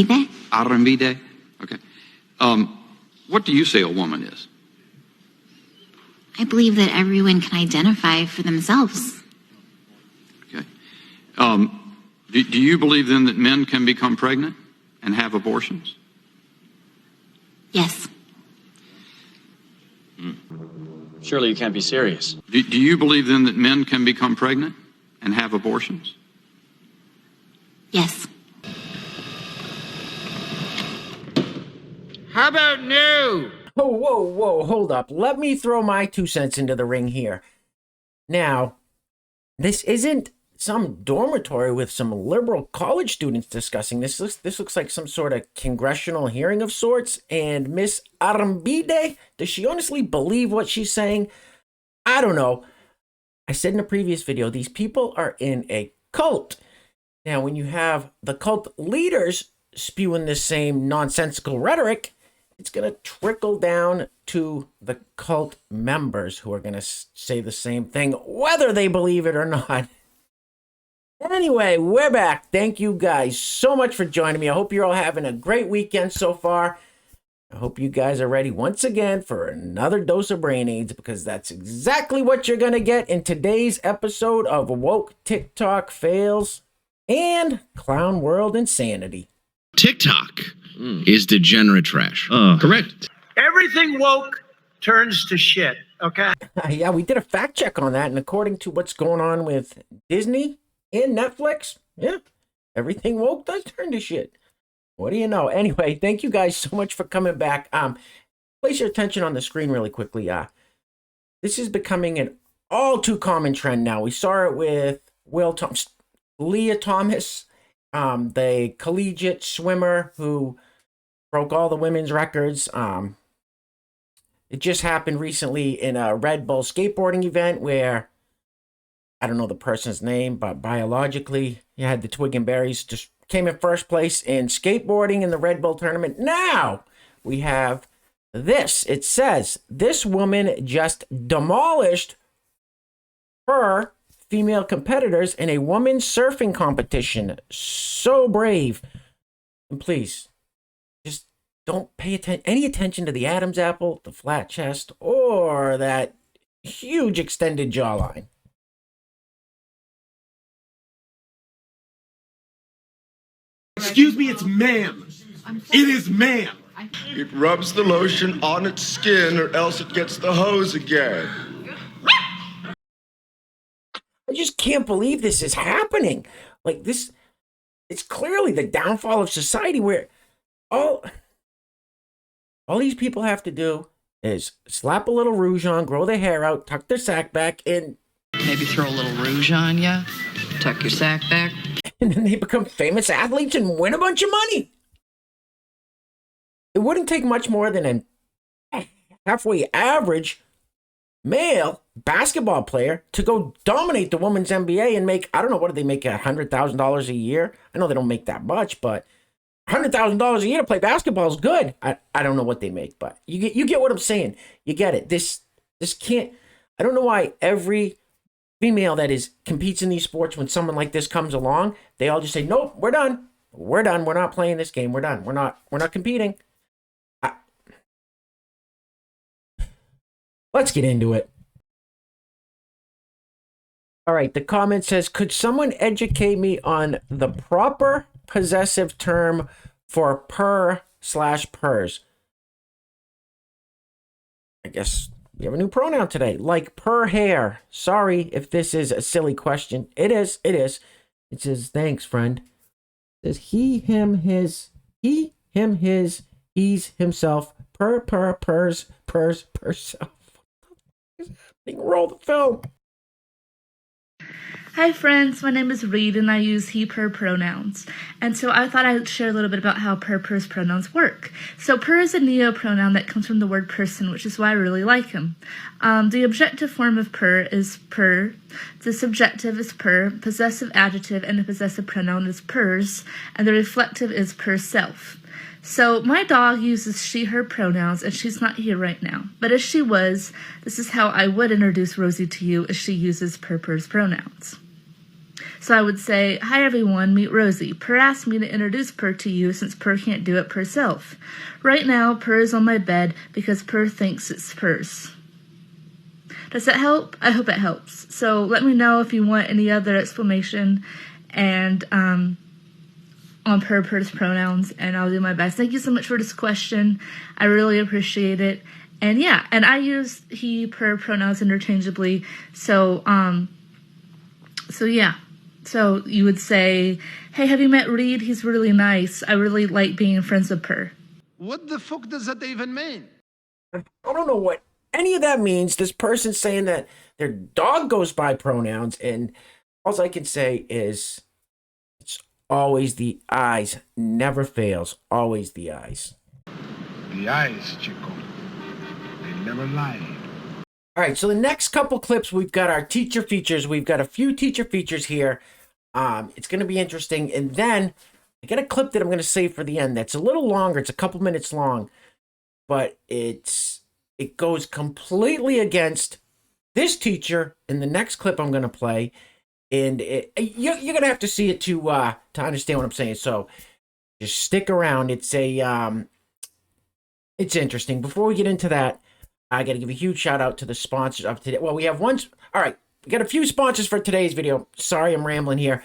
Arambide? Okay. What do you say a woman is? I believe that everyone can identify for themselves. Okay. Do you believe then that men can become pregnant and have abortions? Yes. Surely you can't be serious. Do you believe then that men can become pregnant and have abortions? Yes. How about no? Oh, whoa, hold up. Let me throw my 2 cents into the ring here. Now, this isn't some dormitory with some liberal college students discussing this. This looks like some sort of congressional hearing of sorts. And Miss Arambide, does she honestly believe what she's saying? I don't know. I said in a previous video, these people are in a cult. Now, when you have the cult leaders spewing this same nonsensical rhetoric, it's going to trickle down to the cult members who are going to say the same thing, whether they believe it or not. Anyway, we're back. Thank you guys so much for joining me. I hope you're all having a great weekend so far. I hope you guys are ready once again for another dose of brain aids, because that's exactly what you're going to get in today's episode of Woke TikTok Fails and Clown World Insanity. TikTok is degenerate trash. Correct. Everything woke turns to shit, okay? Yeah, we did a fact check on that, and according to what's going on with Disney and Netflix, yeah, everything woke does turn to shit. What do you know? Anyway, thank you guys so much for coming back. Place your attention on the screen really quickly. This is becoming an all too common trend now. We saw it with Leah Thomas, the collegiate swimmer who broke all the women's records. It just happened recently in a Red Bull skateboarding event where, I don't know the person's name, but biologically, you had the Twig and Berries just came in first place in skateboarding in the Red Bull tournament. Now we have this. It says, this woman just demolished her female competitors in a women's surfing competition. So brave. And please, just don't pay any attention to the Adam's apple, the flat chest, or that huge extended jawline. Excuse me, it's ma'am. It is ma'am. It rubs the lotion on its skin or else it gets the hose again. I just can't believe this is happening. Like this, it's clearly the downfall of society where all these people have to do is slap a little rouge on, grow their hair out, tuck their sack back, and maybe throw a little rouge on ya, tuck your sack back. And then they become famous athletes and win a bunch of money. It wouldn't take much more than a halfway average male basketball player to go dominate the women's NBA and make, I don't know, what do they make, $100,000 a year? I know they don't make that much, but $100,000 a year to play basketball is good. I don't know what they make, but you get what I'm saying. You get it. This can't, I don't know why every female that competes in these sports, when someone like this comes along, they all just say, nope, we're done. We're done. We're not playing this game. We're done. We're not competing. Let's get into it. All right, the comment says, could someone educate me on the proper possessive term for per/pers? I guess we have a new pronoun today, like per hair. Sorry if this is a silly question. It is. It says, thanks, friend. It says he, him, his, he's, himself, pers, self. Roll the film. Hi friends, my name is Reed and I use he, per pronouns. And so I thought I'd share a little bit about how per, pers pronouns work. So per is a neo-pronoun that comes from the word person, which is why I really like him. The objective form of per is per, the subjective is per, possessive adjective and the possessive pronoun is pers, and the reflective is per self. So my dog uses she, her pronouns, and she's not here right now. But if she was, this is how I would introduce Rosie to you if she uses per, pers pronouns. So I would say, "Hi everyone, meet Rosie. Per asked me to introduce Per to you since Per can't do it herself. Right now, Per is on my bed because Per thinks it's Per's." Does that help? I hope it helps. So let me know if you want any other explanation and on Per's pronouns, and I'll do my best. Thank you so much for this question. I really appreciate it. And yeah, and I use he, per pronouns interchangeably. So yeah. So you would say, "Hey, have you met Reed? He's really nice. I really like being friends with Per." What the fuck does that even mean? I don't know what any of that means. This person's saying that their dog goes by pronouns, and all I can say is it's always the eyes. Never fails. Always the eyes. The eyes, Chico. They never lie. All right, so the next couple clips, we've got our teacher features. We've got a few teacher features here. It's going to be interesting. And then I got a clip that I'm going to save for the end that's a little longer. It's a couple minutes long, but it goes completely against this teacher in the next clip I'm going to play. And you're going to have to see it to understand what I'm saying. So just stick around. It's interesting. Before we get into that, I got to give a huge shout out to the sponsors of today. Well, we have one. All right. We got a few sponsors for today's video. Sorry, I'm rambling here.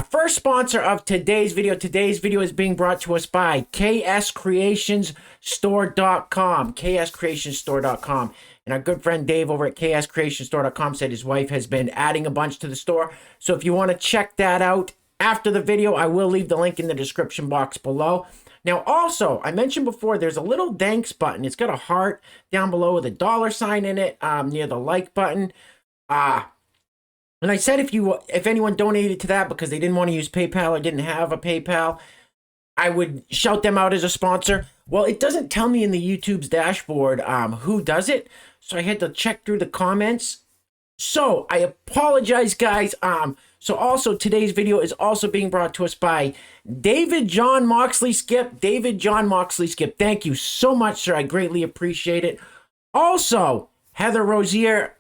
First sponsor of today's video. Today's video is being brought to us by kscreationsstore.com. kscreationsstore.com. And our good friend Dave over at kscreationsstore.com said his wife has been adding a bunch to the store. So if you want to check that out after the video, I will leave the link in the description box below. Now, also, I mentioned before, there's a little thanks button. It's got a heart down below with a $sign in it near the like button. And I said if anyone donated to that because they didn't want to use PayPal or didn't have a PayPal, I would shout them out as a sponsor. Well, it doesn't tell me in the YouTube's dashboard who does it, so I had to check through the comments. So I apologize, guys. So also today's video is also being brought to us by David John Moxley Skip. David John Moxley Skip. Thank you so much, sir. I greatly appreciate it. Also, Heather Rosier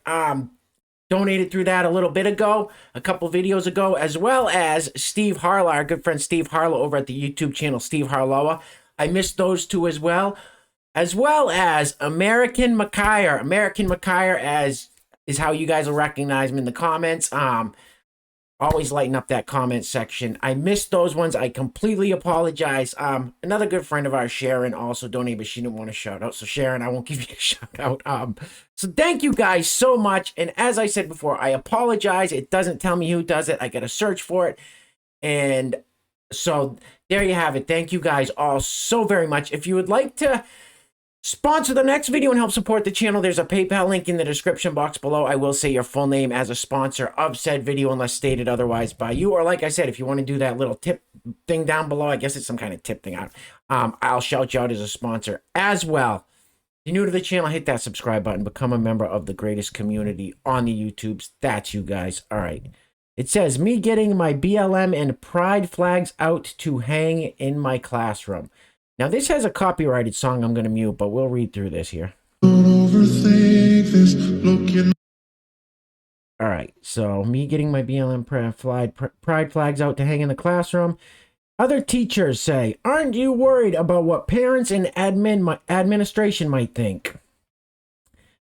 donated through that a little bit ago, a couple videos ago, as well as Steve Harlow, our good friend Steve Harlow over at the YouTube channel Steve Harlow. I missed those two as well as American McKire. American McKire is how you guys will recognize him in the comments. Always lighten up that comment section. I missed those ones. I completely apologize. Another good friend of ours, Sharon, also donated, but she didn't want a shout out. So Sharon, I won't give you a shout out. So thank you guys so much. And as I said before, I apologize. It doesn't tell me who does it. I got to search for it. And so there you have it. Thank you guys all so very much. If you would like to sponsor the next video and help support the channel, there's a PayPal link in the description box below. I will say your full name as a sponsor of said video unless stated otherwise by you. Or like I said, if you want to do that little tip thing down below, I guess it's some kind of tip thing. I'll shout you out as a sponsor as well. If you're new to the channel, hit that subscribe button. Become a member of the greatest community on the YouTubes. That's you guys. All right. It says, me getting my BLM and pride flags out to hang in my classroom. Now, this has a copyrighted song I'm going to mute, but we'll read through this here. All right, so me getting my BLM pride flags out to hang in the classroom. Other teachers say, aren't you worried about what parents and administration might think?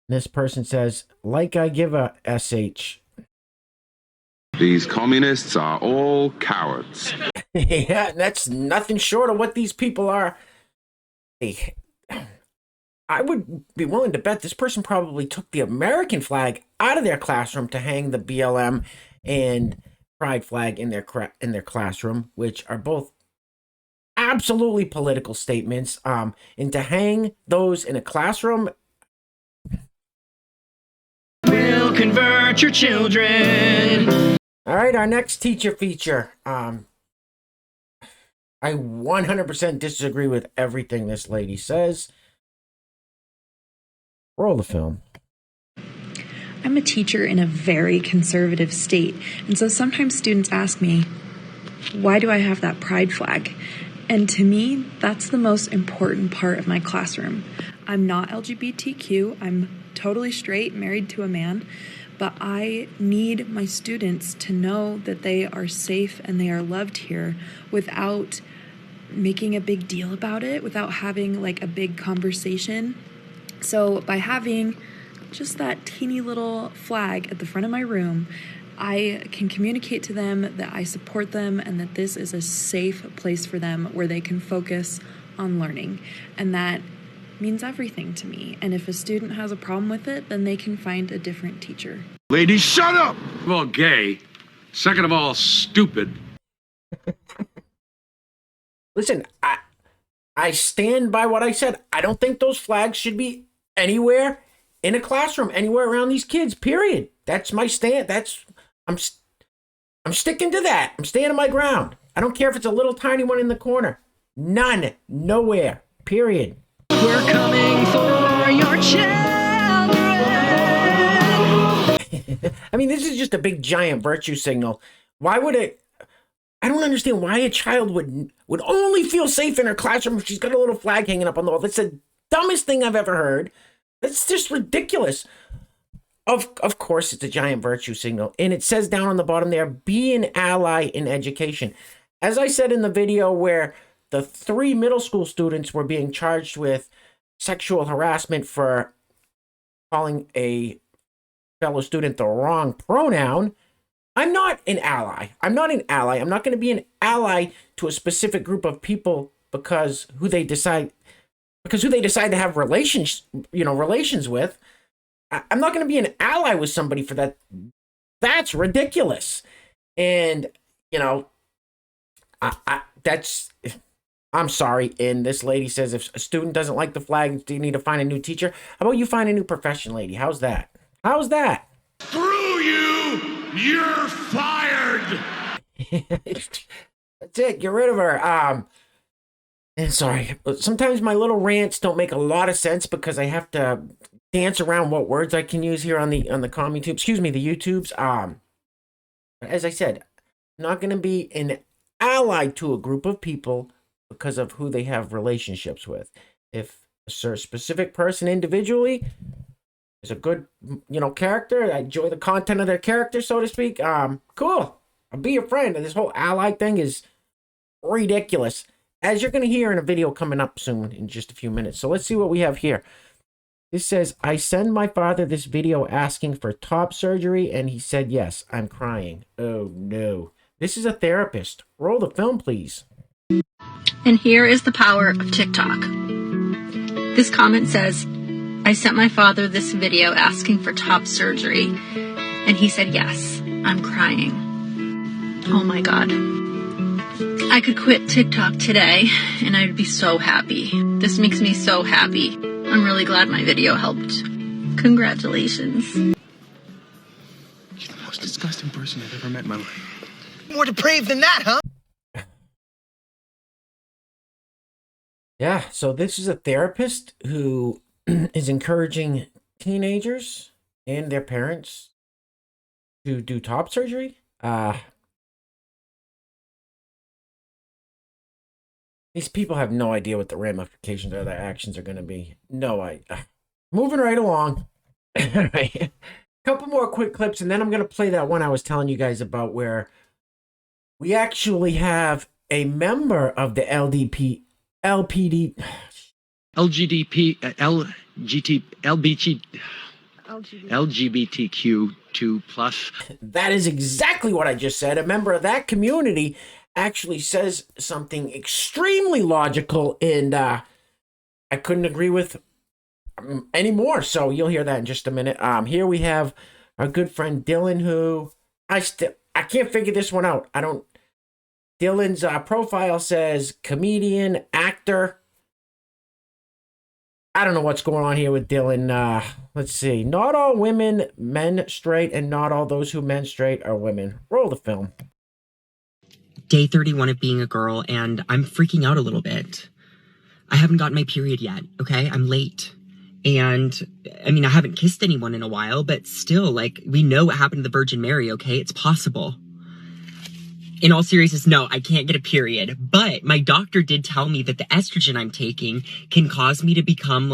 This person says, like I give a SH. These communists are all cowards. Yeah, that's nothing short of what these people are. Hey, I would be willing to bet this person probably took the American flag out of their classroom to hang the BLM and pride flag in their classroom, which are both absolutely political statements. And to hang those in a classroom, We'll convert your children. All right, our next teacher feature. I 100% disagree with everything this lady says. Roll the film. I'm a teacher in a very conservative state, and so sometimes students ask me, why do I have that pride flag? And to me, that's the most important part of my classroom. I'm not LGBTQ. I'm totally straight, married to a man. but I need my students to know that they are safe and they are loved here without making a big deal about it, without having like a big conversation. So by having just that teeny little flag at the front of my room, I can communicate to them that I support them and that this is a safe place for them where they can focus on learning. And that means everything to me. And if a student has a problem with it, then they can find a different teacher. Ladies, shut up! Well, gay. Second of all, stupid. Listen, I stand by what I said. I don't think those flags should be anywhere in a classroom, anywhere around these kids, period. That's my stand. I'm sticking to that. I'm standing my ground. I don't care if it's a little tiny one in the corner. None. Nowhere. Period. We're coming for your children. I mean, this is just a big giant virtue signal. Why would it? I don't understand why a child would only feel safe in her classroom if she's got a little flag hanging up on the wall. That's the dumbest thing I've ever heard. That's just ridiculous. Of course, it's a giant virtue signal. And it says down on the bottom there, be an ally in education. As I said in the video where the 3 middle school students were being charged with sexual harassment for calling a fellow student the wrong pronoun, I'm not an ally. I'm not an ally. I'm not going to be an ally to a specific group of people because who they decide to have relations with. I'm not going to be an ally with somebody for that. That's ridiculous. And, I'm sorry. And this lady says if a student doesn't like the flag, you need to find a new teacher. How about you find a new profession, lady? How's that? How's that? Screw you! You're fired! That's it. Get rid of her. And sorry. Sometimes my little rants don't make a lot of sense because I have to dance around what words I can use here on the CommuTube. Excuse me, the YouTubes. As I said, I'm not going to be an ally to a group of people because of who they have relationships with. If a specific person individually is a good, character, I enjoy the content of their character, so to speak, cool. I'll be your friend. And this whole ally thing is ridiculous, as you're going to hear in a video coming up soon in just a few minutes. So let's see what we have here. This says, I send my father this video asking for top surgery, and he said yes. I'm crying. Oh, no. This is a therapist. Roll the film, please. And here is the power of TikTok. This comment says, I sent my father this video asking for top surgery, and he said yes. I'm crying. Oh my God. I could quit TikTok today, and I'd be so happy. This makes me so happy. I'm really glad my video helped. Congratulations. You're the most disgusting person I've ever met in my life. More depraved than that, huh? Yeah, so this is a therapist who is encouraging teenagers and their parents to do top surgery. These people have no idea what the ramifications of their actions are going to be. Moving right along. Right. Couple more quick clips, and then I'm going to play that one I was telling you guys about where we actually have a member of the LGBTQ2+. That is exactly what I just said. A member of that community actually says something extremely logical, and I couldn't agree with anymore. So you'll hear that in just a minute. Here we have our good friend Dylan, who I can't figure this one out. Dylan's profile says comedian, actor. I don't know what's going on here with Dylan. Let's see. Not all women menstruate, and not all those who menstruate are women. Roll the film. Day 31 of being a girl, and I'm freaking out a little bit. I haven't gotten my period yet, okay? I'm late. And, I mean, I haven't kissed anyone in a while, but still, we know what happened to the Virgin Mary, okay? It's possible. In all seriousness, no, I can't get a period. But my doctor did tell me that the estrogen I'm taking can cause me to become,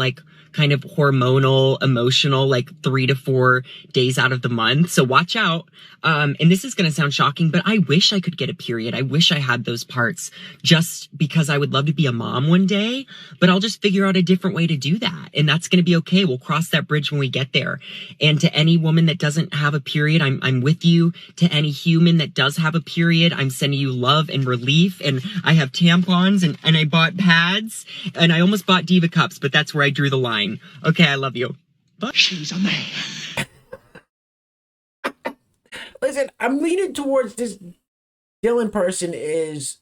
kind of hormonal, emotional, like 3 to 4 days out of the month. So watch out. And this is going to sound shocking, but I wish I could get a period. I wish I had those parts just because I would love to be a mom one day, but I'll just figure out a different way to do that. And that's going to be okay. We'll cross that bridge when we get there. And to any woman that doesn't have a period, I'm with you. To any human that does have a period, I'm sending you love and relief. And I have tampons and I bought pads and I almost bought Diva cups, but that's where I drew the line. Okay, I love you. But she's a man. Listen, I'm leaning towards this Dylan person is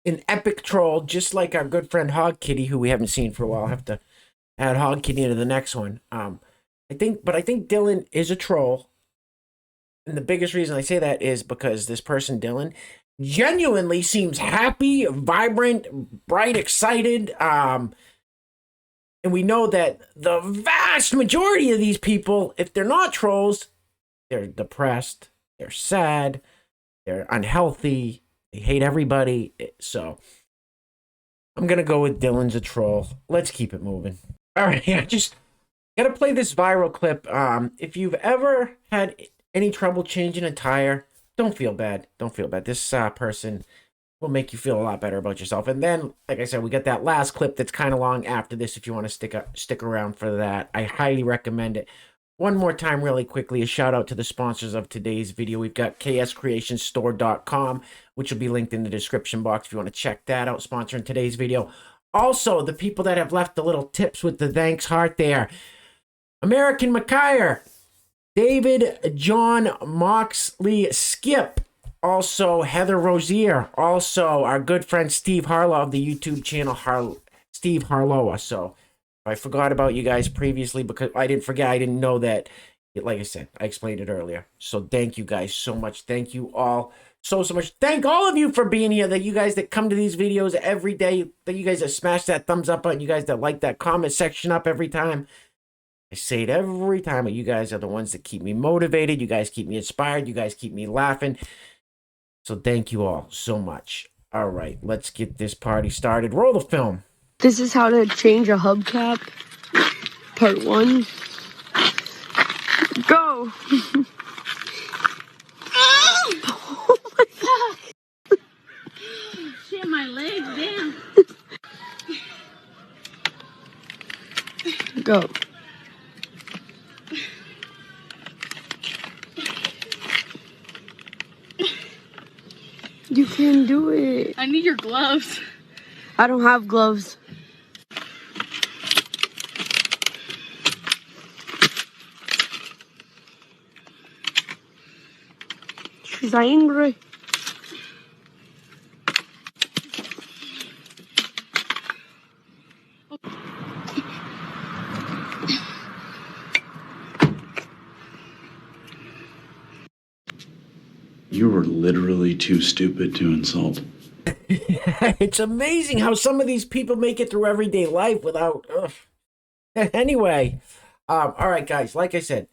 an epic troll, just like our good friend Hog Kitty, who we haven't seen for a while. I'll have to add Hog Kitty into the next one. I think Dylan is a troll. And the biggest reason I say that is because this person, Dylan, genuinely seems happy, vibrant, bright, excited. And we know that the vast majority of these people, if they're not trolls, they're depressed, they're sad, they're unhealthy, they hate everybody. So I'm going to go with Dylan's a troll. Let's keep it moving. All right, I just got to play this viral clip. If you've ever had any trouble changing a tire, don't feel bad. Don't feel bad. This person will make you feel a lot better about yourself. And then, like I said, we got that last clip that's kind of long after this. If you want to stick around for that, I highly recommend it. One more time, really quickly, a shout out to the sponsors of today's video. We've got kscreationstore.com, which will be linked in the description box if you want to check that out, sponsoring today's video. Also, the people that have left the little tips with the thanks heart there. American McKyer, David John Moxley Skip, also Heather Rosier, also our good friend Steve Harlow of the YouTube channel Steve Harlowa. So I forgot about you guys previously because I didn't know that. Like I said, I explained it earlier. So thank you guys so much. Thank you all so much. Thank all of you for being here. That you guys that come to these videos every day, that you guys that smash that thumbs up button, you guys that like that comment section up every time. I say it every time, but you guys are the ones that keep me motivated. You guys keep me inspired. You guys keep me laughing. So thank you all so much. All right, let's get this party started. Roll the film. This is how to change a hubcap. Part 1. Go! Oh my god! Shit, my legs, damn. Go. You can do it. I need your gloves. I don't have gloves. She's angry. You were literally too stupid to insult. It's amazing how some of these people make it through everyday life without... Anyway, all right, guys, like I said,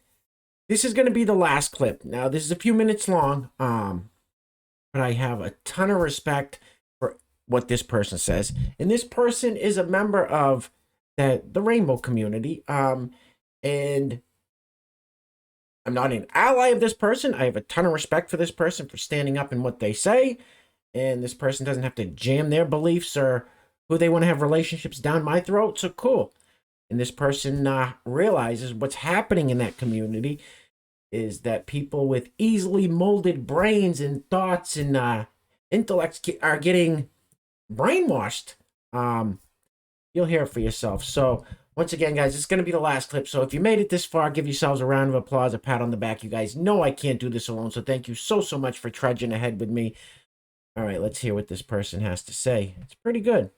this is going to be the last clip. Now, this is a few minutes long, but I have a ton of respect for what this person says. And this person is a member of the rainbow community, and I'm not an ally of this person. I have a ton of respect for this person for standing up in what they say. And this person doesn't have to jam their beliefs or who they want to have relationships down my throat. So cool. And this person realizes what's happening in that community is that people with easily molded brains and thoughts and intellects are getting brainwashed. You'll hear it for yourself. So once again, guys, it's going to be the last clip. So if you made it this far, give yourselves a round of applause, a pat on the back. You guys know I can't do this alone. So thank you so much for trudging ahead with me. All right, let's hear what this person has to say. It's pretty good.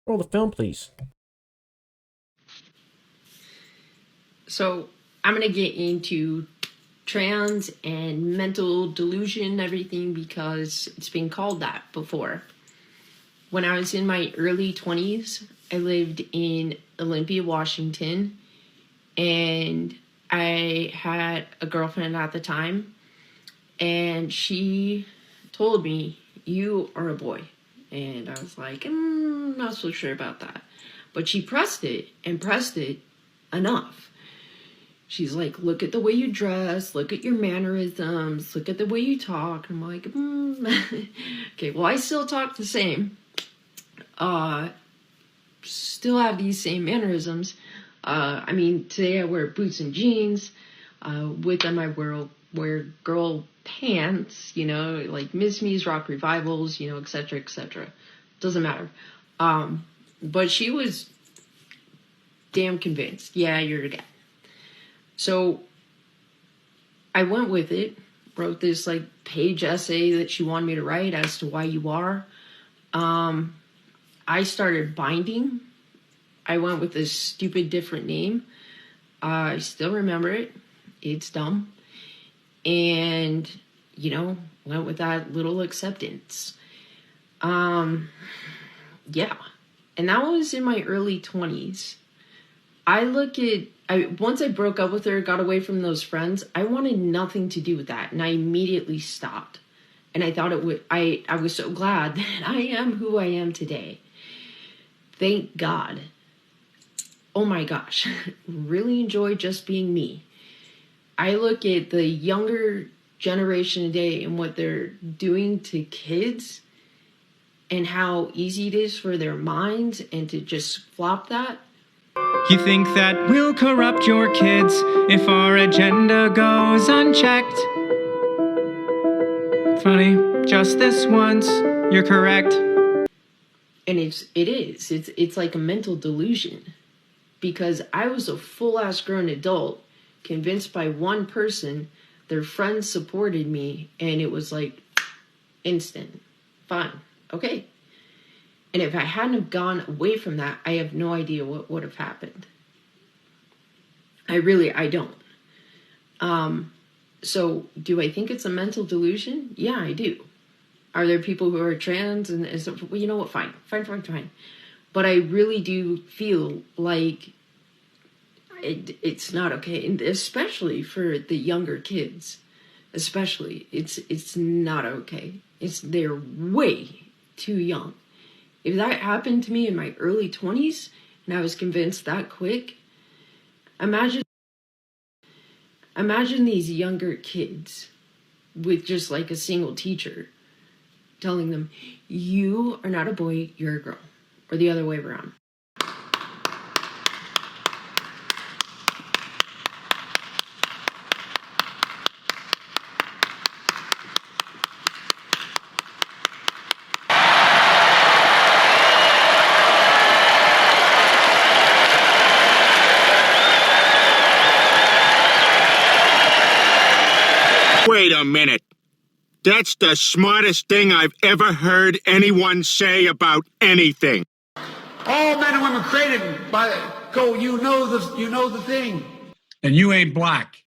Roll the film, please. So I'm going to get into trans and mental delusion, everything, because it's been called that before. When I was in my early 20s, I lived in Olympia, Washington, and I had a girlfriend at the time, and she told me, "You are a boy." And I was like, not so sure about that. But she pressed it enough. She's like, look at the way you dress, look at your mannerisms, look at the way you talk. I'm like, okay, well, I still talk the same. Still have these same mannerisms. I mean, today I wear boots and jeans. With them I wear girl pants, you know, like Miss Me's, Rock Revivals, you know, etc., etc. Doesn't matter. But she was damn convinced. Yeah, you're a guy. So I went with it, wrote this like page essay that she wanted me to write as to why you are. I started binding. I went with this stupid different name. I still remember it. It's dumb. And, you know, went with that little acceptance. Yeah. And that was in my early 20s. Once I broke up with her, got away from those friends, I wanted nothing to do with that. And I immediately stopped. And I thought I was so glad that I am who I am today. Thank God. Oh my gosh. Really enjoy just being me. I look at the younger generation today and what they're doing to kids and how easy it is for their minds and to just flop that. You think that we'll corrupt your kids if our agenda goes unchecked? Funny, just this once, you're correct. And it's like a mental delusion, because I was a full-ass grown adult convinced by one person, their friends supported me, and it was like instant, fine, okay. And if I hadn't have gone away from that, I have no idea what would have happened. I don't. So do I think it's a mental delusion? Yeah, I do. Are there people who are trans and stuff? Well, you know what? Fine. But I really do feel like it's not okay, and especially for the younger kids. Especially, it's not okay. They're way too young. If that happened to me in my early 20s and I was convinced that quick, imagine these younger kids with just like a single teacher telling them, you are not a boy, you're a girl, or the other way around. Wait a minute. That's the smartest thing I've ever heard anyone say about anything. All men and women created by you know the thing. And you ain't black.